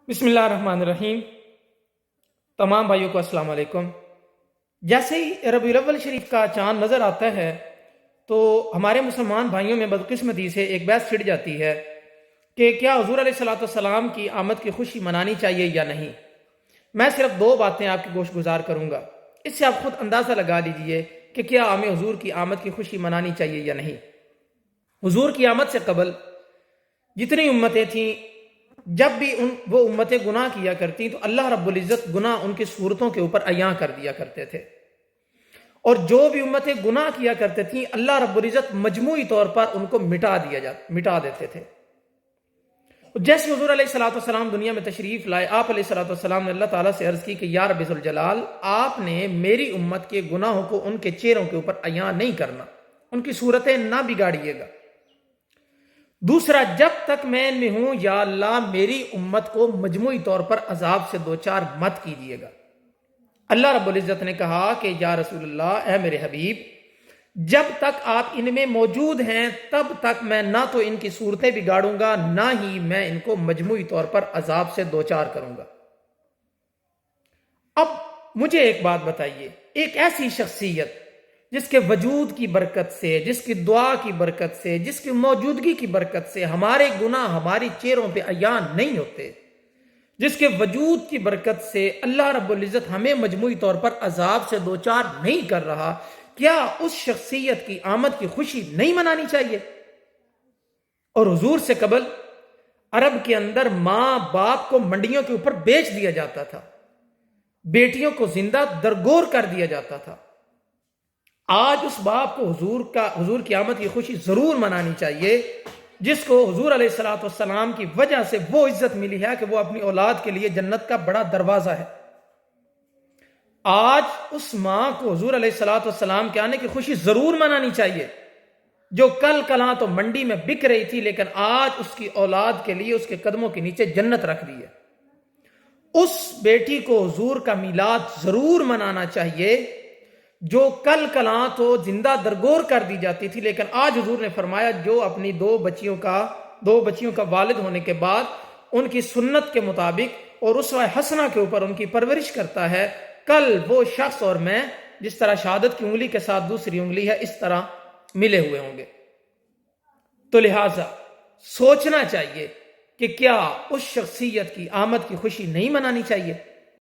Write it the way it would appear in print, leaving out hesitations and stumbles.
بسم اللہ الرحمن الرحیم۔ تمام بھائیوں کو السلام علیکم۔ جیسے ہی ربیع الاول شریف کا چاند نظر آتا ہے تو ہمارے مسلمان بھائیوں میں بدقسمتی سے ایک بحث چھڑ جاتی ہے کہ کیا حضور علیہ الصلوۃ والسلام کی آمد کی خوشی منانی چاہیے یا نہیں۔ میں صرف دو باتیں آپ کی گوش گزار کروں گا، اس سے آپ خود اندازہ لگا لیجئے کہ کیا ہمیں حضور کی آمد کی خوشی منانی چاہیے یا نہیں۔ حضور کی آمد سے قبل جتنی امتیں تھیں، جب بھی وہ امتیں گناہ کیا کرتی تو اللہ رب العزت گناہ ان کی صورتوں کے اوپر عیاں کر دیا کرتے تھے، اور جو بھی امتیں گناہ کیا کرتے تھیں اللہ رب العزت مجموعی طور پر ان کو مٹا دیتے تھے۔ جیسے حضور علیہ الصلوۃ والسلام دنیا میں تشریف لائے، آپ علیہ الصلوۃ والسلام نے اللہ تعالیٰ سے عرض کی کہ یا رب ذوالجلال، آپ نے میری امت کے گناہوں کو ان کے چہروں کے اوپر عیاں نہیں کرنا، ان کی صورتیں نہ بگاڑیے گا۔ دوسرا، جب تک میں ان میں ہوں یا اللہ میری امت کو مجموعی طور پر عذاب سے دوچار مت کیجیے گا۔ اللہ رب العزت نے کہا کہ یا رسول اللہ، اے میرے حبیب، جب تک آپ ان میں موجود ہیں تب تک میں نہ تو ان کی صورتیں بگاڑوں گا، نہ ہی میں ان کو مجموعی طور پر عذاب سے دوچار کروں گا۔ اب مجھے ایک بات بتائیے، ایک ایسی شخصیت جس کے وجود کی برکت سے، جس کی دعا کی برکت سے، جس کی موجودگی کی برکت سے ہمارے گناہ ہماری چہروں پہ عیاں نہیں ہوتے، جس کے وجود کی برکت سے اللہ رب العزت ہمیں مجموعی طور پر عذاب سے دوچار نہیں کر رہا، کیا اس شخصیت کی آمد کی خوشی نہیں منانی چاہیے؟ اور حضور سے قبل عرب کے اندر ماں باپ کو منڈیوں کے اوپر بیچ دیا جاتا تھا، بیٹیوں کو زندہ درگور کر دیا جاتا تھا۔ آج اس باپ کو حضور کی آمد کی خوشی ضرور منانی چاہیے جس کو حضور علیہ الصلوۃ والسلام کی وجہ سے وہ عزت ملی ہے کہ وہ اپنی اولاد کے لیے جنت کا بڑا دروازہ ہے۔ آج اس ماں کو حضور علیہ الصلوۃ والسلام کے آنے کی خوشی ضرور منانی چاہیے جو کل کلاں تو منڈی میں بک رہی تھی، لیکن آج اس کی اولاد کے لیے اس کے قدموں کے نیچے جنت رکھ دی ہے۔ اس بیٹی کو حضور کا میلاد ضرور منانا چاہیے جو کل کلاں تو زندہ درگور کر دی جاتی تھی، لیکن آج حضور نے فرمایا جو اپنی دو بچیوں کا والد ہونے کے بعد ان کی سنت کے مطابق اور اسوہ حسنہ کے اوپر ان کی پرورش کرتا ہے، کل وہ شخص اور میں جس طرح شہادت کی انگلی کے ساتھ دوسری انگلی ہے اس طرح ملے ہوئے ہوں گے۔ تو لہٰذا سوچنا چاہیے کہ کیا اس شخصیت کی آمد کی خوشی نہیں منانی چاہیے؟